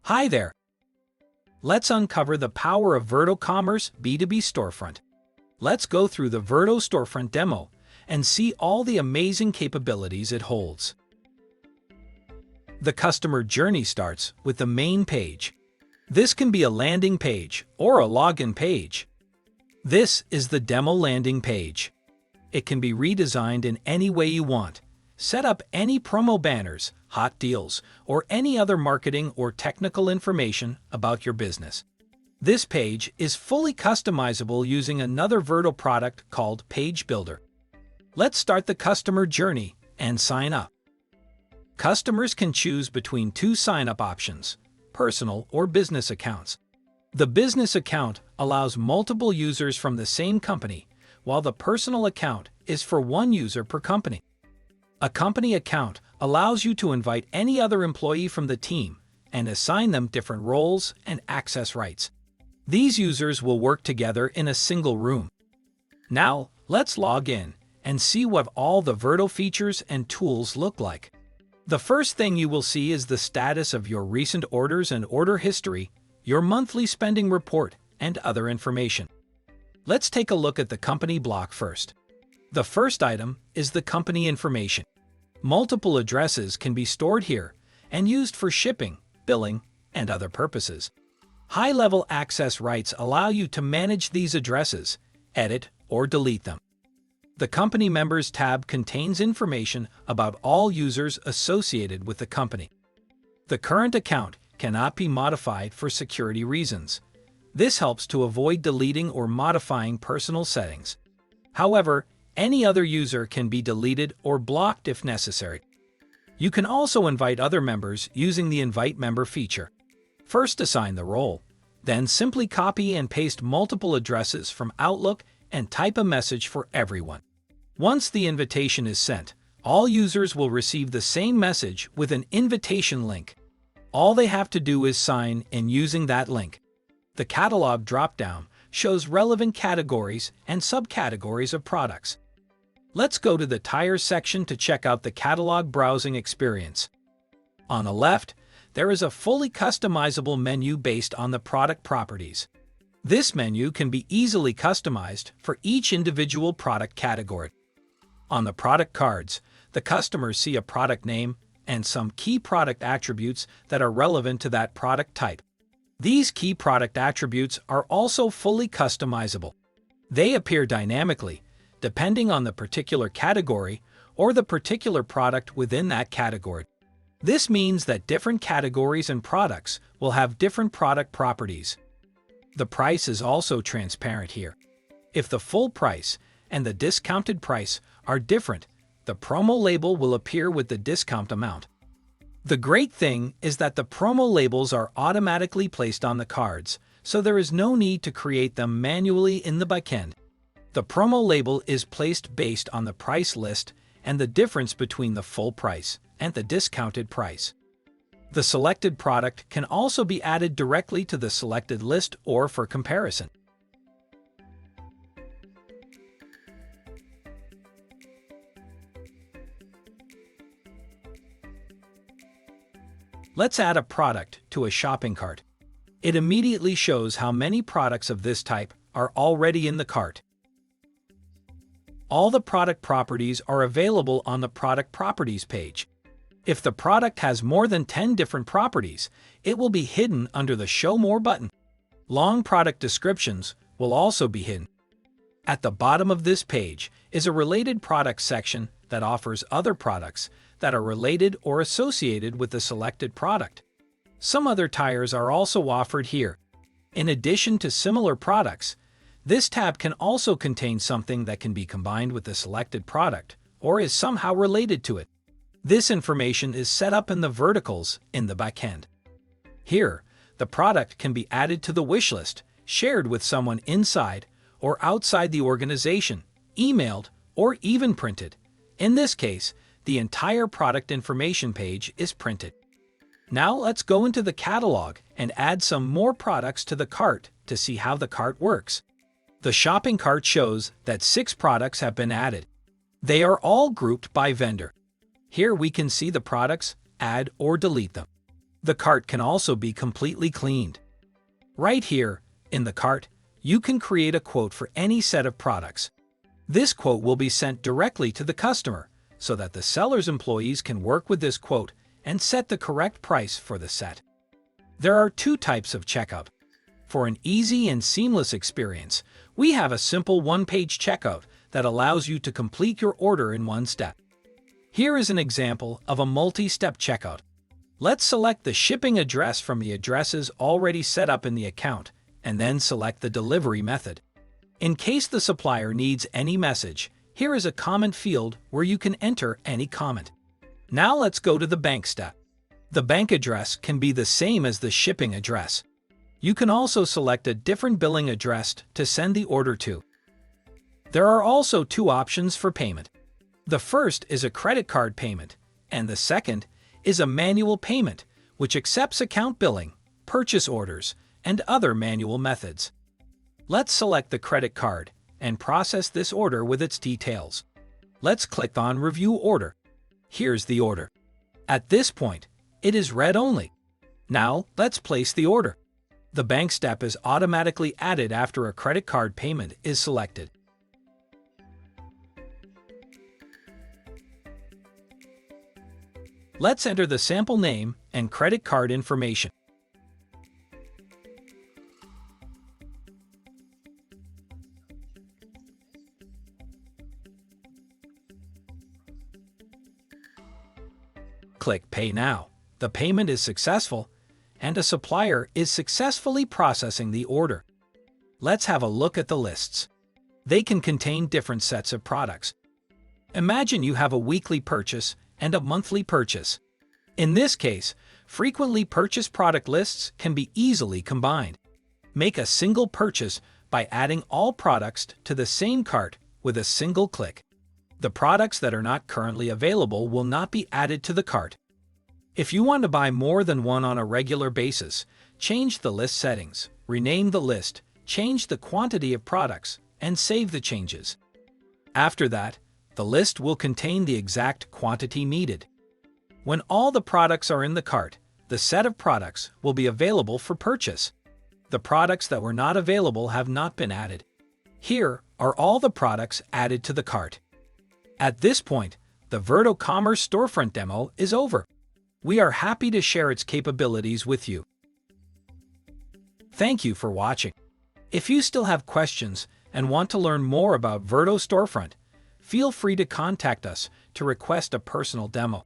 Hi there! Let's uncover the power of virtocommerce B2B storefront. Let's go through the Virto storefront demo and see all the amazing capabilities it holds. The customer journey starts with the main page. This can be a landing page or a login page. This is the demo landing page. It can be redesigned in any way you want. Set up any promo banners, hot deals, or any other marketing or technical information about your business. This page is fully customizable using another Virto product called Page Builder. Let's start the customer journey and sign up. Customers can choose between two sign-up options, personal or business accounts. The business account allows multiple users from the same company, while the personal account is for one user per company. A company account allows you to invite any other employee from the team and assign them different roles and access rights. These users will work together in a single room. Now, let's log in and see what all the Virto features and tools look like. The first thing you will see is the status of your recent orders and order history, your monthly spending report, and other information. Let's take a look at the company block first. The first item is the company information. Multiple addresses can be stored here and used for shipping, billing, and other purposes. High-level access rights allow you to manage these addresses, edit, or delete them. The Company Members tab contains information about all users associated with the company. The current account cannot be modified for security reasons. This helps to avoid deleting or modifying personal settings. However, any other user can be deleted or blocked if necessary. You can also invite other members using the Invite Member feature. First, assign the role. Then simply copy and paste multiple addresses from Outlook and type a message for everyone. Once the invitation is sent, all users will receive the same message with an invitation link. All they have to do is sign in using that link. The catalog dropdown shows relevant categories and subcategories of products. Let's go to the tires section to check out the catalog browsing experience. On the left, there is a fully customizable menu based on the product properties. This menu can be easily customized for each individual product category. On the product cards, the customers see a product name and some key product attributes that are relevant to that product type. These key product attributes are also fully customizable. They appear dynamically, depending on the particular category or the particular product within that category. This means that different categories and products will have different product properties. The price is also transparent here. If the full price and the discounted price are different, the promo label will appear with the discount amount. The great thing is that the promo labels are automatically placed on the cards, so there is no need to create them manually in the backend. The promo label is placed based on the price list and the difference between the full price and the discounted price. The selected product can also be added directly to the selected list or for comparison. Let's add a product to a shopping cart. It immediately shows how many products of this type are already in the cart. All the product properties are available on the Product Properties page. If the product has more than 10 different properties, it will be hidden under the Show More button. Long product descriptions will also be hidden. At the bottom of this page is a Related Products section that offers other products that are related or associated with the selected product. Some other tires are also offered here. In addition to similar products, this tab can also contain something that can be combined with the selected product or is somehow related to it. This information is set up in the verticals in the backend. Here, the product can be added to the wish list, shared with someone inside or outside the organization, emailed, or even printed. In this case, the entire product information page is printed. Now let's go into the catalog and add some more products to the cart to see how the cart works. The shopping cart shows that 6 products have been added. They are all grouped by vendor. Here we can see the products, add or delete them. The cart can also be completely cleaned. Right here, in the cart, you can create a quote for any set of products. This quote will be sent directly to the customer, so that the seller's employees can work with this quote and set the correct price for the set. There are two types of checkout. For an easy and seamless experience, we have a simple one-page checkout that allows you to complete your order in one step. Here is an example of a multi-step checkout. Let's select the shipping address from the addresses already set up in the account, and then select the delivery method. In case the supplier needs any message, here is a comment field where you can enter any comment. Now let's go to the bank step. The bank address can be the same as the shipping address. You can also select a different billing address to send the order to. There are also two options for payment. The first is a credit card payment, and the second is a manual payment, which accepts account billing, purchase orders, and other manual methods. Let's select the credit card and process this order with its details. Let's click on Review Order. Here's the order. At this point, it is read only. Now, let's place the order. The bank step is automatically added after a credit card payment is selected. Let's enter the sample name and credit card information. Click Pay Now. The payment is successful, and a supplier is successfully processing the order. Let's have a look at the lists. They can contain different sets of products. Imagine you have a weekly purchase and a monthly purchase. In this case, frequently purchased product lists can be easily combined. Make a single purchase by adding all products to the same cart with a single click. The products that are not currently available will not be added to the cart. If you want to buy more than one on a regular basis, change the list settings, rename the list, change the quantity of products, and save the changes. After that, the list will contain the exact quantity needed. When all the products are in the cart, the set of products will be available for purchase. The products that were not available have not been added. Here are all the products added to the cart. At this point, the VirtoCommerce Storefront demo is over. We are happy to share its capabilities with you. Thank you for watching. If you still have questions and want to learn more about Virto Storefront, feel free to contact us to request a personal demo.